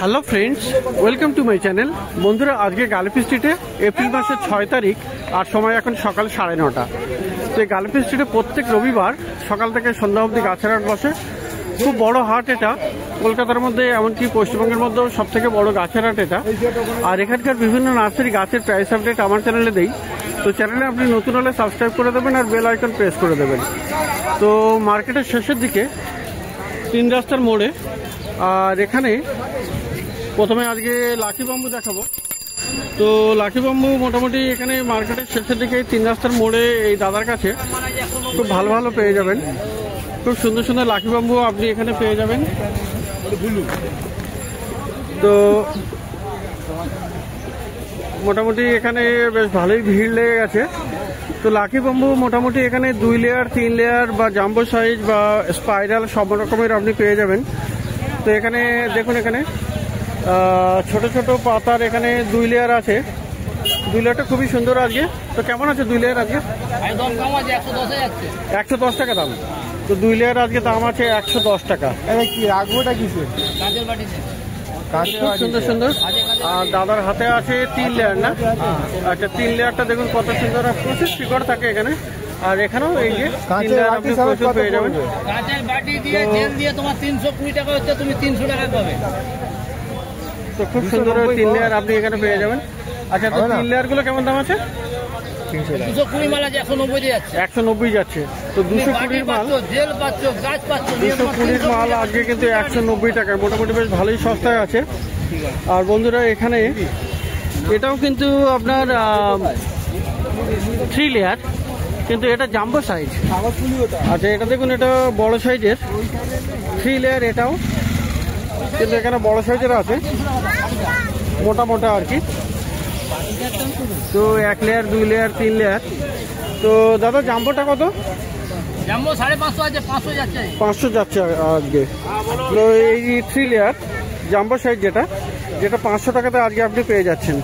Hello friends, welcome to my channel. বন্ধুরা, আজকে গালিফি স্ট্রিটে এপ্রিল মাসের 6 তারিখ আর সময় এখন সকাল 9:30। তো এই গালিফি স্ট্রিটে প্রত্যেক রবিবার সকাল থেকে সন্ধ্যা অবধি গাছের হাট বসে। খুব বড় হাট এটা, কলকাতার মধ্যে এমনকি পশ্চিমবঙ্গের মধ্যেও সব থেকে বড় গাছের হাট এটা। আর এখানকার বিভিন্ন নার্সারি গাছের প্রাইস আপডেট আমার চ্যানেলে দেই। তো চ্যানেলে আপনি নতুন হলে সাবস্ক্রাইব করে দেবেন আর বেল আইকন প্রেস করে দেবেন। তো মার্কেটের শেষের দিকে 3 রাস্তার মোড়ে, আর এখানে প্রথমে আজকে লাকি বাম্বু দেখাবো। তো লাকি বাম্বু মোটামুটি এখানে মার্কেটের শেষের দিকে 3 রাস্তার মোড়ে এই দাদার কাছে খুব ভালো ভালো পেয়ে যাবেন। খুব সুন্দর সুন্দর লাকি বাম্বু আপনি এখানে পেয়ে যাবেন। তো মোটামুটি এখানে বেশ ভালোই ভিড় লেগে গেছে। তো লাকি বাম্বু মোটামুটি এখানে 2 লেয়ার 3 লেয়ার বা জাম্বো সাইজ বা স্পাইরাল সব রকমের আপনি পেয়ে যাবেন। তো এখানে দেখুন, এখানে ছোট ছোট পাতার এখানে 2 লেয়ার আছে। 2 লেয়ারটা খুবই সুন্দর আজকে। তো কেমন আছে 2 লেয়ার আজকে? 110 টাকা দাম। তো 2 লেয়ার আজকে দাম আছে 110 টাকা। কি রাখবোটা কিসে? খুব সুন্দর সুন্দর। আর দাদার হাতে আছে 3 লেয়ার না? আচ্ছা, 3 লেয়ারটা দেখুন কত সুন্দর। প্রচুর শিকড় থাকে এখানে। আর এখানেও এই যে 3 লেয়ার আপনি প্রচুর পেয়ে যাবেন। কাঁচের বাটি দিয়ে জেল দিয়ে তোমার 320 টাকা হচ্ছে, তুমি 300 টাকা পাবে। তো খুব সুন্দর 3 লেয়ার আপনি এখানে পেয়ে যাবেন। আচ্ছা, তো 3 লেয়ার গুলো কেমন দাম আছে? 220 মাল আছে, 190 যাচ্ছে। 190 যাচ্ছে। তো 220 মাল, জেল পাচ্ছ, গাছ পাচ্ছ। 220 মাল আজকে কিন্তু 190 টাকায়, মোটামুটি বেশ ভালোই সস্তায় আছে। আর বন্ধুরা, এখানে এটাও কিন্তু আপনার 3 লেয়ার, কিন্তু এটা জাম্বো সাইজ। আচ্ছা, এটা দেখুন, এটা বড় সাইজের 3 লেয়ার। এটাও কিন্তু এখানে বড় সাইজের আছে, মোটা মোটা আর কি। তো 1 লেয়ার 2 লেয়ার 3 লেয়ার। তো দাদা, জাম্বোটা কত? জাম্বো 550 আছে, 500 যাচ্ছে। 500 যাচ্ছে আজকে। তো এই 3 লেয়ার জাম্বো সাইজ যেটা 500 টাকাতে আজকে আপনি পেয়ে যাচ্ছেন।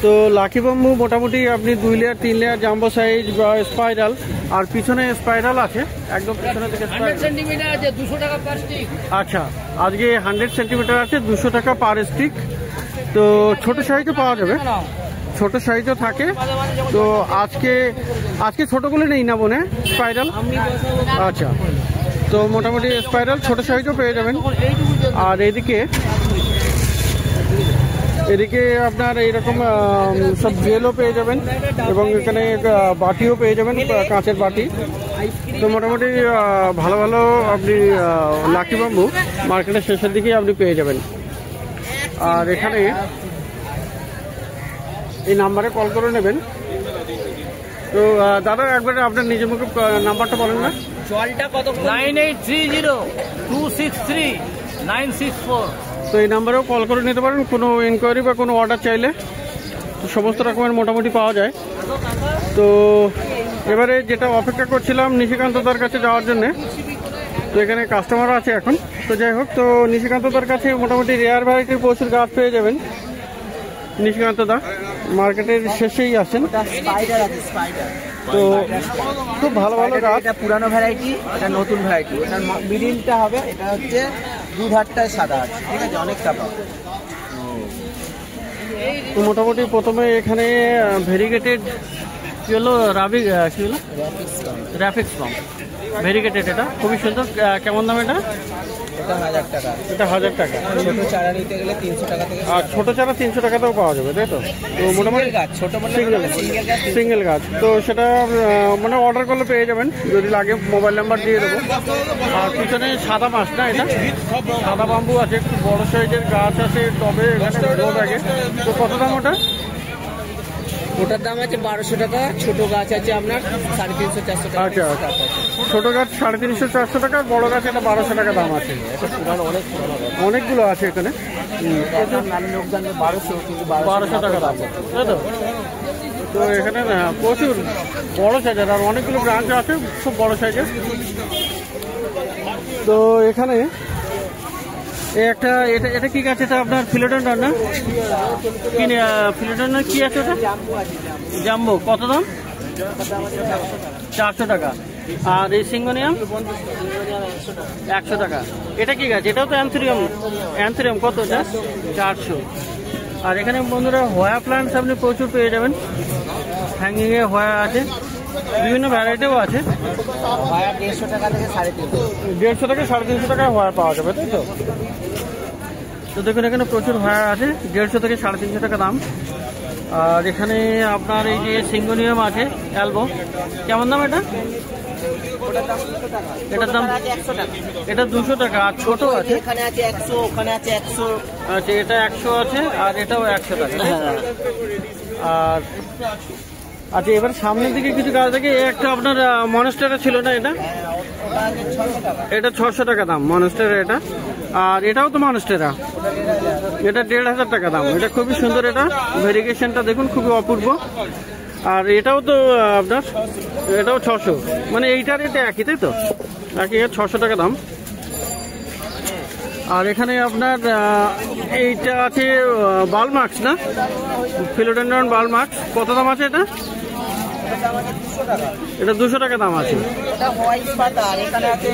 তো লাকি বাম্বু মোটামুটি আপনি 2 লেয়ার 3 লেয়ার জাম্বো সাইজ বা স্পাইরাল, আর পিছনে স্পাইরাল আছে, একদম পিছনে থেকে 100 সেন্টিমিটার আছে, 200 টাকা পার স্টিক। আচ্ছা, আজকে 100 সেন্টিমিটার আছে, 200 টাকা পার স্টিক। তো ছোট সাইজও পাওয়া যাবে, ছোট সাইজও থাকে। তো আজকে ছোটগুলো নেই না বোনে স্পাইরাল? আচ্ছা, তো মোটামুটি স্পাইরাল ছোট সাইজও পেয়ে যাবেন। আর এদিকে আপনার এইরকম সব জেলও পেয়ে যাবেন, এবং এখানে বাটিও পেয়ে যাবেন, কাঁচের বাটি। তো মোটামুটি ভালো ভালো আপনি লাকি বাম্বু মার্কেটের শেষের দিকেই আপনি পেয়ে যাবেন। আর এখানে এই নাম্বারে কল করে নেবেন। তো দাদা, একবার আপনার নিজের মুখে নাম্বারটা বলেন না। জলটা কত? 9830263964। তো এই নাম্বারেও কল করে নিতে পারেন কোনো ইনকোয়ারি বা কোনো অর্ডার চাইলে। তো সমস্ত রকমের মোটামুটি পাওয়া যায়। তো এবারে যেটা অপেক্ষা করছিলাম নিশিকান্ত দার কাছে যাওয়ার জন্যে, তো এখানে কাস্টমার আছে এখন। তো যাই হোক, তো নিশিকান্ত দার কাছে মোটামুটি রেয়ার ভ্যারাইটির প্রচুর গাছ পেয়ে যাবেন। নিশিকান্ত দা মার্কেটের শেষেই আসেন। তো খুব ভালো ভালো গাছ। এটা পুরানো ভ্যারাইটি, এটা নতুন ভ্যারাইটি। এটার মিডিলটা হবে, এটা হচ্ছে দুধারটায় সাদা আছে, ঠিক আছে, অনেক টাকা। তো মোটামুটি প্রথমে এখানে ভেরিগেটেড কি হলো, কি হলো, র্যাফিক্স পাম্প ভেরিগেটেড। এটা খুবই সুন্দর। কেমন দাম এটা? এটা 1000 টাকা। এটা 1000 টাকা। ছোট চারা নিতে গেলে 300 টাকা থেকে। আর ছোট চারা 300 টাকাতেও পাওয়া যাবে, তাই তো? তো মোটামুটি গাছ ছোট সিঙ্গেল গাছ। তো সেটা মানে অর্ডার করলে পেয়ে যাবেন, যদি লাগে মোবাইল নাম্বার দিয়ে দেবো। আর পিছনে সাদা মাছ না, এটা সাদা বাম্বু আছে, একটু বড় সাইজের গাছ আছে টবে এখানে বড় ব্যাগে। তো কত দাম ওটা? ওটার দাম আছে 1200 টাকা। ছোট গাছ আছে আপনার 350-400 টাকা। আচ্ছা, ছোট গাছ 350-400 টাকা, বড় গাছ এটা 1200 টাকা দাম আছে। অনেকগুলো আছে এখানে। 1200 টাকা দাম, তাই তো? তো এখানে না প্রচুর বড় সাইজের, আর অনেকগুলো ব্রাঞ্চ আছে খুব বড় সাইজের। তো এখানে এটা কি গাছ? এটা আপনার ফিলোডেন্ড্রন না? কি ফিলোডেন্ড্রন কি আছে ওটা? জাম্বো। কত দাম? 400 টাকা। আর এই সিঙ্গোনিয়াম 100 টাকা। এটা কি গাছ? এটাও তো অ্যান্থুরিয়াম। অ্যান্থুরিয়াম কত এটা? 400। আর এখানে বন্ধুরা হোয়া প্ল্যান্টস আপনি প্রচুর পেয়ে যাবেন। হ্যাঙ্গিং এ হোয়া আছে, বিভিন্ন ভ্যারাইটিও আছে। 150 টাকা থেকে 350। 150 থেকে 350 টাকায় হোয়া পাওয়া যাবে, তাই তো? তো দেখুন এখানে প্রচুর হোয়া আছে, 150 থেকে 350 টাকা দাম। আর এখানে আপনার এই যে সিঙ্গোনিয়াম আছে অ্যালবো, কেমন দাম এটা? এটার দাম 100 টাকা। এটা 200 টাকা। আর ছোট আছে, এখানে আছে 100, ওখানে আছে 100। আচ্ছা, এটা 100 আছে আর এটাও 100 টাকা। আর আচ্ছা, এবার সামনের দিকে কিছু গাছ দেখে একটা আপনার মনস্টারা ছিল না, এটা? এটা 600 টাকা দাম মনস্টারা এটা। আর এটাও তো মনস্টারা, এটা 1500 টাকা দাম। এটা খুবই সুন্দর, এটা ভেরিগেশনটা দেখুন খুবই অপূর্ব। আর এটাও তো আপনার, এটাও 600, মানে এইটার এটা একই, তাই তো? একই, 600 টাকা দাম। আর এখানে আপনার এইটা আছে বালমার্কস না, ফিলোডেন্ড্রন বালমার্কস, কত দাম আছে এটা? এটা 200 টাকা দাম আছে। এটা হোয়াইট পাতা, আর এখানে আছে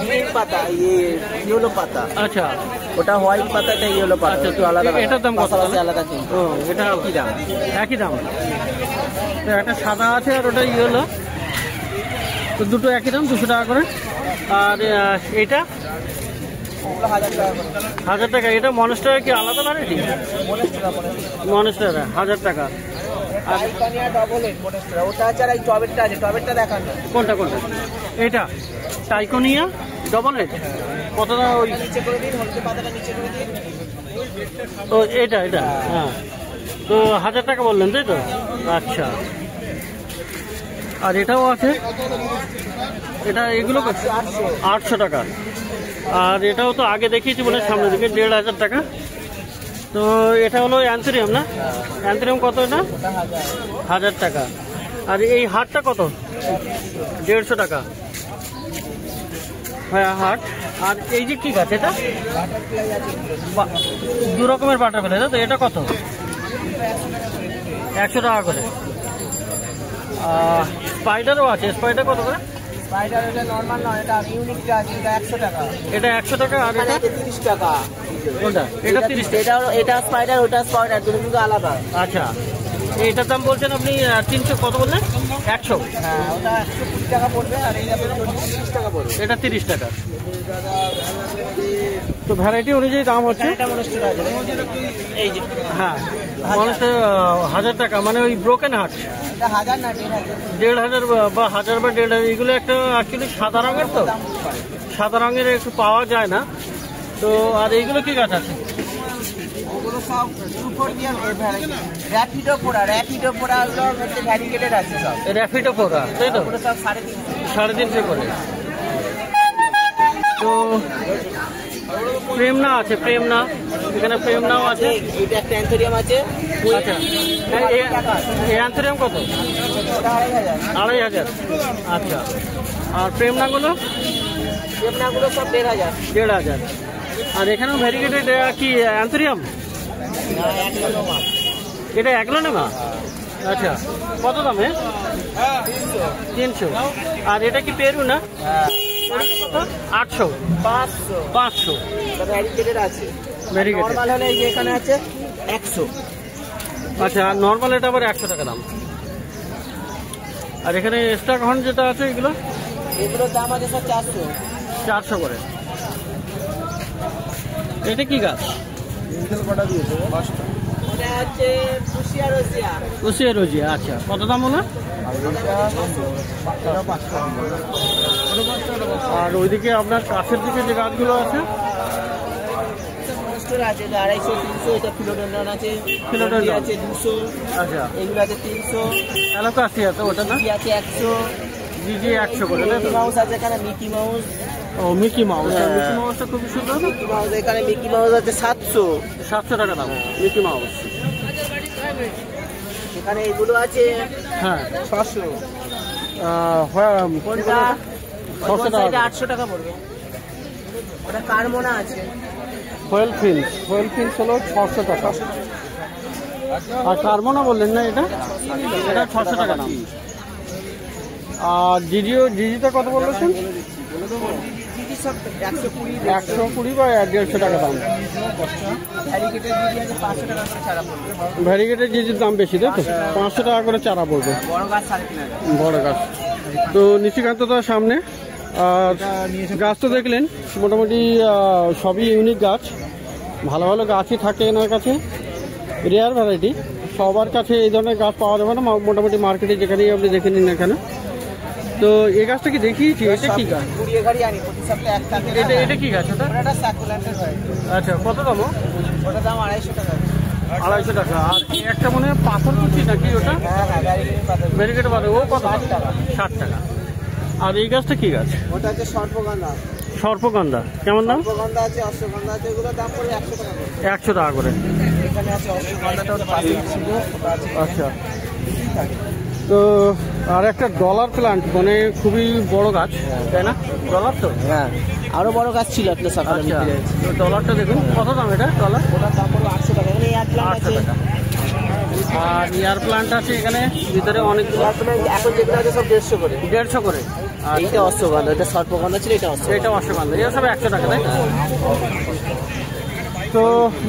গ্রিন পাতা, ইয়েলো পাতা। আচ্ছা, ওটা হোয়াইট পাতা, এটা ইয়েলো পাতা। আচ্ছা, একটু আলাদা। এটার দাম কত? আলাদা কিন্তু। ও, এটা কি দাম? একই দাম। তো একটা সাদা আছে আর ওটা ইয়েলো, তো দুটো একই দাম, 200 টাকা করে। আর এটা 1000 টাকা। এটা মনস্টার কি আলাদা ভ্যারাইটি? মনস্টার 1000 টাকা। কোনটা কোনটা? এটা টাইকোনিয়া ডবল রেড, কত দাম? ওই ও, এটা এটা হ্যাঁ, তো 1000 টাকা বললেন, তাই তো? আচ্ছা। আর এটাও আছে, এটা এগুলো 800 টাকা। আর এটাও তো আগে দেখিয়েছি বলে সামনের দিকে 1500 টাকা। তো এটা হলো অ্যান্থুরিয়াম না? অ্যান্থুরিয়াম কত এটা? 1000 টাকা। আর এই হাটটা কত? 150 টাকা। হ্যাঁ, হাট। আর এই যে কি গাছ এটা? 2 রকমের বাটারফ্লাই, তাই তো? এটা কত? 100 টাকা করে। স্পাইডারও আছে, স্পাইডার কত করে? স্পাইডার এটা নরমাল নয়, এটা ইউনিকটা আছে, এটা 100 টাকা। এটা 100 টাকা। আর এটা 30 টাকা। কোনটা? এটা 30 টাকা। এটা স্পাইডার, ওটা স্পাইডার, দুটো কিন্তু আলাদা। আচ্ছা, এটার দাম বলছেন আপনি 300, কত বললেন? 100। হ্যাঁ, ওটা 120 টাকা পড়বে, আর এইটা 30 টাকা পড়বে। এটা 30 টাকা। তো ভ্যারাইটি অনুযায়ী দাম হচ্ছে। এটা মনস্টার আছে, এই যে। হ্যাঁ, মনস্টার 1000 টাকা, মানে ওই ব্রোকেন হার্ট। এটা 1000 না 1500 বা 1000 বা 1500। এগুলো একটা অ্যাকচুয়ালি সাদা রঙের, তো সাদা রঙের একটু পাওয়া যায় না। তো আর এইগুলো কি গাছ আছে? ওগুলো সব সুপোর্টিয়াম ভ্যারাইটি। র্যাপিডো পোড়া ওগুলো হচ্ছে ভ্যারিগেটেড আছে সব। র্যাপিডো পোকা, তাই তো? ওগুলো সব 350। 350 করে। তো প্রেমনা আছে, প্রেমনা, এখানে প্রেমনাও আছে। এটা একটা অ্যান্থোরিয়াম আছে। আচ্ছা, এই অ্যান্থোরিয়াম কত? 2500। আচ্ছা, আর প্রেমনাগুলো? প্রেমনাগুলো সব 1500। 1500। আর এখানেও ভ্যারিগেটেড কি অ্যান্থোরিয়াম? এটা অ্যাগ্লোনেমা। আচ্ছা, কত দামে? 300। আর এটা কি পেরু না? 800। 500। ভ্যারিগেটেড আছে। ভ্যারিগেটেড। নরমাল হলে এই যে এখানে আছে 100। আচ্ছা, আর নর্মাল এটা আবার 100 টাকা দাম। আর এখানে স্টার হর্ন যেটা আছে, এগুলোর দাম আছে সব 400। 400 করে। এটা কি গাছ? এটা হচ্ছে কুশিয়া রোজিয়া। আচ্ছা, কত দাম হলো? আর ওইদিকে আপনার কাছের দিকে যে গাছগুলো আছে, আছে 250, 300। এটা ফিলোডেন্ড্রন আছে, ফিলোডেন্ড্রন আছে 200। আচ্ছা, এগুলো আছে 300। অ্যালোকাসি আছে, ওটা না? আছে 100। জিজি 100 করে। মিকি মাউস আছে এখানে, মিকি মাউস। ও, মিকি মাউস। মিকি মাউসটা খুবই সুন্দর। মিকি মাউস এখানে, মিকি মাউস আছে 700। 700 টাকা দাম মিকি মাউস। এখানে এগুলো আছে হ্যাঁ 600। কোনটা? 600 টাকা। এটা 800 টাকা পড়বে। ওটা কারমোনা আছে। হোয়েল ফিন্স হলো 600 টাকা। আর কার্মোনা বললেন না, এটা 600 টাকা দাম। আর জিজিটা কত বললেন? জিজি সব 120 120 বা 150 টাকা দাম। ভ্যারিগেটের জিজি আছে 500 টাকা করে চারা পড়বে। ভ্যারিগেটের জিজির দাম বেশি তাই তো? 500 টাকা করে চারা পড়বে। বড় গাছ 3.5 বড় গাছ। তো নিশিকান্ত দার সামনে আর গাছ তো দেখলেন মোটামুটি সবই ইউনিক গাছ, ভালো ভালো গাছই থাকে এনার কাছে, রেয়ার ভ্যারাইটি। সবার কাছে এই ধরনের গাছ পাওয়া যাবে না মোটামুটি মার্কেটে, যেখানেই আপনি দেখে নিন না কেন। তো এই গাছটা কি দেখিয়েছি, এটা কি গাছ? কুড়িয়ে গাড়ি আনি প্রতি সপ্তাহে এক থাকে। এটা কি গাছ? ওটা সাকুলেন্টের হয়। আচ্ছা, কত দাম? ওটার দাম 250 টাকা। 250 টাকা। আর একটা মনে হয় পাথর কুচি নাকি ওটা? হ্যাঁ ভ্যারিগেটের পাতা। ব্যারিকেড বাদে ও কত? 60 টাকা। 60 টাকা। আর এই গাছটা কি গাছ? ওটা হচ্ছে সর্পগন্ধা। সর্পগন্ধা কেমন দাম? সর্পগন্ধা আছে, অশ্বগন্ধা আছে, এগুলোর দাম পড়ে 100 টাকা করে। 100 টাকা করে। এখানে আছে অশ্বগন্ধাটা, ওটা পাশে ছিল, ওটা আছে। আচ্ছা, তো আর একটা ডলার প্লান্ট, মানে খুবই বড় গাছ তাই না? ডলার তো? হ্যাঁ, আরো বড় গাছ ছিল একটা সকালে আচ্ছা, বিক্রি হয়েছে। তো ডলারটা দেখুন কত দাম এটা ডলার? ওটার দাম পড়লো 800 টাকা। এখানে এয়ার প্ল্যান্ট 800 আছে। টাকা। আর ইয়ার প্লান্ট আছে এখানে ভিতরে অনেকগুলো। এয়ার প্ল্যান্ট এখন যেগুলো আছে সব 150 করে। 150 করে। আর এইটা অশ্বগন্ধা, এটা সর্পগন্ধা ছিল, এটা অশ্বগন্ধা। এটা অশ্বগন্ধা, এটা সব 100 টাকা তাই? তো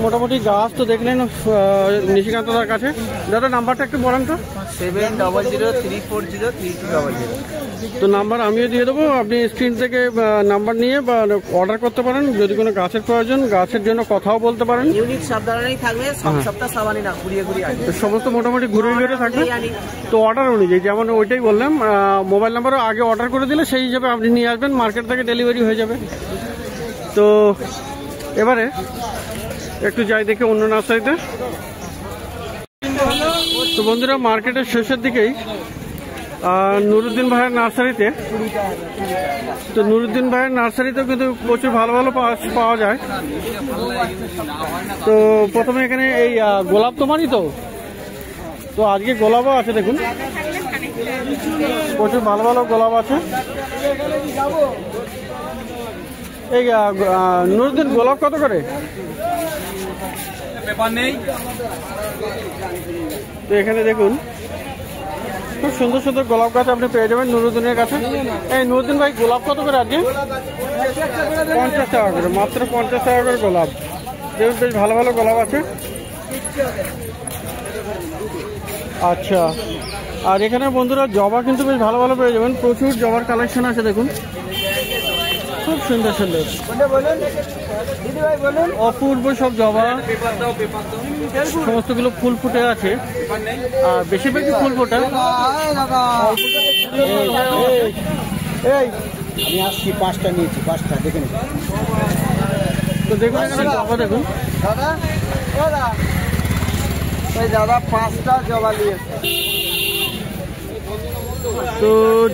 মোটামুটি গাছ তো দেখলেন নিশিকান্ত দার কাছে। দাদা নাম্বারটা একটু বলেন তো। 7003403200। তো নাম্বার আমিও দিয়ে দেবো, আপনি স্ক্রিন থেকে নাম্বার নিয়ে বা অর্ডার করতে পারেন। যদি কোনো গাছের প্রয়োজন, গাছের জন্য কথাও বলতে পারেন। ইউনিক সব ধরনেরই থাকবে, সব সপ্তাহ সাবানি না, ঘুরিয়ে আসবে। তো সমস্ত মোটামুটি ঘুরে ঘুরে থাকবে। তো অর্ডার অনুযায়ী যেমন ওইটাই বললাম, মোবাইল নাম্বারও আগে অর্ডার করে দিলে সেই হিসাবে আপনি নিয়ে আসবেন, মার্কেট থেকে ডেলিভারি হয়ে যাবে। তো এবারে একটু যাই দেখে অন্য নার্সারিতে। তো বন্ধুরা, মার্কেটের শেষের দিকেই নুরুদ্দিন ভাইয়ের নার্সারিতে, তো নুরুদ্দিন ভাইয়ের নার্সারিতেও কিন্তু প্রচুর ভালো ভালো পাওয়া যায়। তো প্রথমে এখানে এই গোলাপ তোমারই তো আজকে গোলাপও আছে দেখুন, প্রচুর ভালো ভালো গোলাপ আছে। এই নুরুদ্দিন গোলাপ কত করে? তো এখানে দেখুন খুব সুন্দর সুন্দর গোলাপ গাছ আপনি পেয়ে যাবেন নুরুদ্দিনের কাছে। এই নুরুদ্দিন ভাই, গোলাপ কত করে আজকে? 50 টাকা করে, মাত্র 50 টাকা করে গোলাপ। দেখুন বেশ ভালো ভালো গোলাপ আছে। আচ্ছা, আর এখানে বন্ধুরা জবা কিন্তু বেশ ভালো ভালো পেয়ে যাবেন, প্রচুর জবার কালেকশন আছে দেখুন, খুব সুন্দর সুন্দর অপূর্ব সব জবা, সমস্তগুলো ফুল ফুটে আছে। আর বেশিরভাগই ফুল ফোটা। এই আমি আসছি, 5টা নিয়েছি, 5টা দেখে নিন। তো দেখুন এখানে জবা দেখুন দাদা, ওই দাদা 5টা জবা নিয়েছে। তো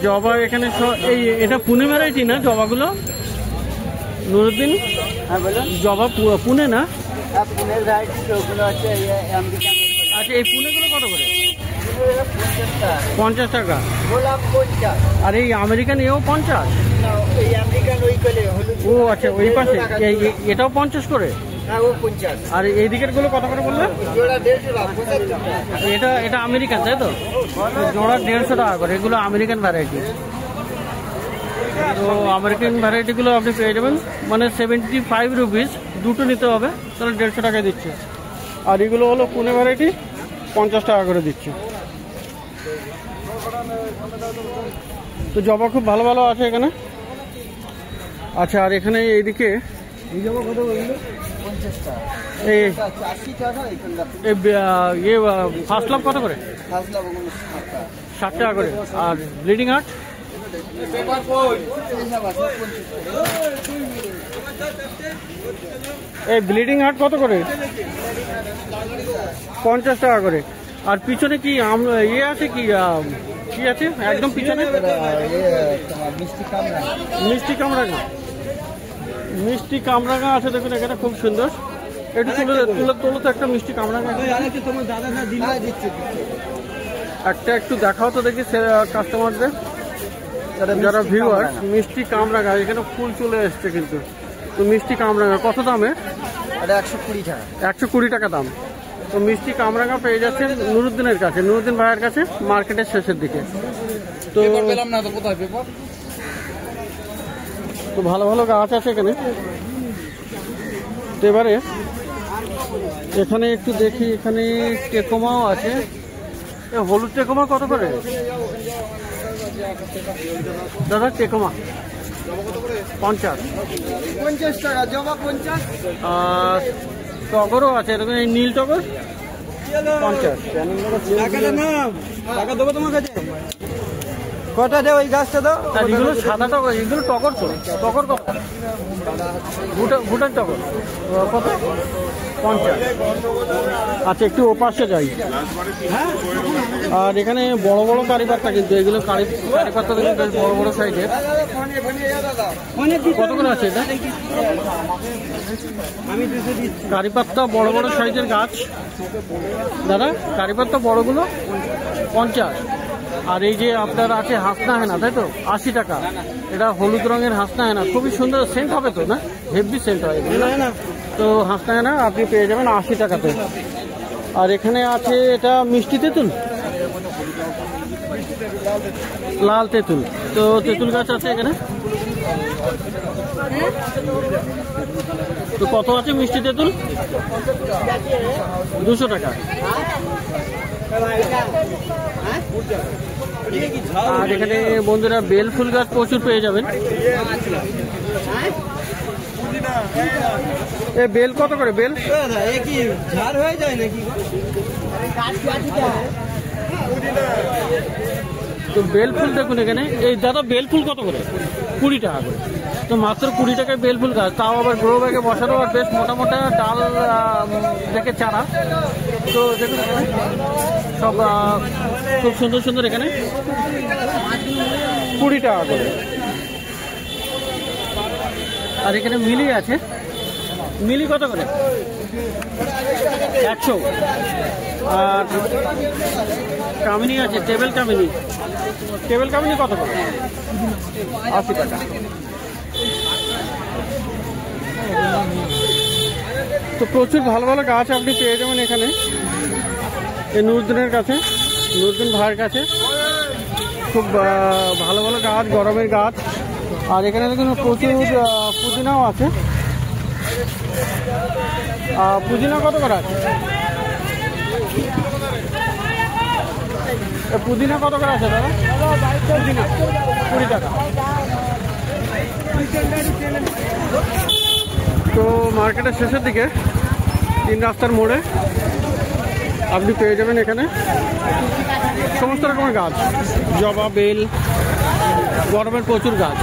জবা এখানে এই এটা পুনে ভ্যারাইটি না জবাগুলো নুরুদ্দিন? হ্যাঁ বলুন। জবা পুনে না? হ্যাঁ, পুনের ভ্যারাইটি, ওগুলো হচ্ছে আমেরিকান। আচ্ছা, এই পুনেগুলো কত করে? 50 টাকা। 50 টাকা। গোলাপ 50। আর এই আমেরিকান এও 50? এই আমেরিকান ওই কলে হলুদ। ও আচ্ছা, ওই পাশে এটাও 50 করে? হ্যাঁ, ও 50। আর এই দিকের গুলো কত করে বললেন? জোড়া 150 টাকা। এটা আমেরিকান তাই তো? জোড়া 150 টাকা করে, এগুলো আমেরিকান ভ্যারাইটি। তো আমেরিকান ভ্যারাইটিগুলো আপনি পেয়ে যাবেন মানে 75 রুপিস, দুটো নিতে হবে, তাহলে 150 টাকায় দিচ্ছে। আর এগুলো হলো পুনে ভ্যারাইটি, 50 টাকা করে দিচ্ছে। তো জবা খুব ভালো ভালো আছে এখানে। আচ্ছা, আর এখানে এইদিকে এই জবা কত বললো? 50 টাকা। এই 80 টাকা এখানটা। ফার্স্ট লাভ কত করে? ফাসলা বগুন 60 টাকা করে। আর ব্লিডিং হার্ট? পেপার কই? এই ব্লিডিং হার্ট কত করে? 50 টাকা করে। আর পিছনে কি ইয়ে আছে কি আছে একদম পিছনে? মিষ্টি কামড়া। মিষ্টি কামরাঙা, মিষ্টি কামরাঙা আছে দেখুন এখানে, খুব সুন্দর। একটু তুলে তো একটা মিষ্টি কামরাঙা। তোমার দাদা না দিল? দিচ্ছে। একটা একটু দেখাও তো দেখি কাস্টমারদের, যারা ভিউয়ার। মিষ্টি কামরাঙা, এখানে ফুল চলে এসছে কিন্তু। তো মিষ্টি কামরাঙা কত দামে? এটা 120 টাকা। 120 টাকা দাম। তো মিষ্টি কামরাঙা পেয়ে যাচ্ছেন নুরুদ্দিনের কাছে, নুরুদ্দিন ভাইয়ের কাছে, মার্কেটের শেষের দিকে। তো পেলাম না তো, কোথায় পেপার? তো ভালো ভালো গাছ আছে এখানে। তো এবারে এখানে একটু দেখি, এখানে টেকোমাও আছে। হলুদ টেকোমা কত করে দাদা? টেকোমা 50 টাকা জবা 50। আর টগরও আছে এরকম, এই নীল টগর 50। টাকা দেবো তোমার কাছে। কটা দেবো এই গাছটা দাও? আর এগুলো সাদা টগর, এগুলো টগর তো। টগর কত? ভুটান টগর কত? 50। আচ্ছা, একটু ওপাশে যাই। আর এখানে বড় বড় কারিপাত্তা, কিন্তু এগুলো কারিপাত্তা দেখুন বেশ বড় বড় সাইজের। কত করে আছে এটা? কারিপাত্তা বড় বড় সাইজের গাছ দাদা। কারিপাত্তা বড়গুলো 50। আর এই যে আপনার আছে হাসনা হেনা, তাই তো 80 টাকা। এটা হলুদ রঙের হাসনা হেনা, খুবই সুন্দর সেন্ট হবে তো না? হেভি সেন্ট হয় না? তো হাসনা হেনা আপনি পেয়ে যাবেন 80 টাকাতে। আর এখানে আছে এটা মিষ্টি তেঁতুল, লাল তেঁতুল। তো তেঁতুল গাছ আছে এখানে। তো কত আছে মিষ্টি তেঁতুল? 200 টাকা। আর এখানে বন্ধুরা বেল ফুল গাছ প্রচুর পেয়ে যাবেন। এ বেল কত করে বেল? তো বেল ফুল দেখুন এখানে। এই দাদা বেল ফুল কত করে? 20 টাকা করে। তো মাত্র 20 টাকায় বেল ফুল গাছ, তাও আবার গ্রো ব্যাগে বসানো, আর বেশ মোটা মোটা ডাল দেখে চারা। তো দেখুন সব খুব সুন্দর সুন্দর এখানে 20 টাকা করে। আর এখানে মিলি আছে। মিলি কত করে? 100। আর কামিনী আছে, টেবিল কামিনী। টেবিল কামিনী কত করে? 80 টাকা। তো প্রচুর ভালো ভালো গাছ আপনি পেয়ে যাবেন এখানে। এই নুরুদ্দিনের কাছে, নুরুদ্দিন ভাইয়ের কাছে খুব ভালো ভালো গাছ, গরমের গাছ। আর এখানে দেখুন প্রচুর পুদিনাও আছে। পুদিনা কত করে আছে? পুদিনা কত করে আছে দাদা? পুদিনা 20 টাকা। তো মার্কেটের শেষের দিকে 3 রাস্তার মোড়ে আপনি পেয়ে যাবেন এখানে সমস্ত রকমের গাছ, জবা, বেল, গরমের প্রচুর গাছ।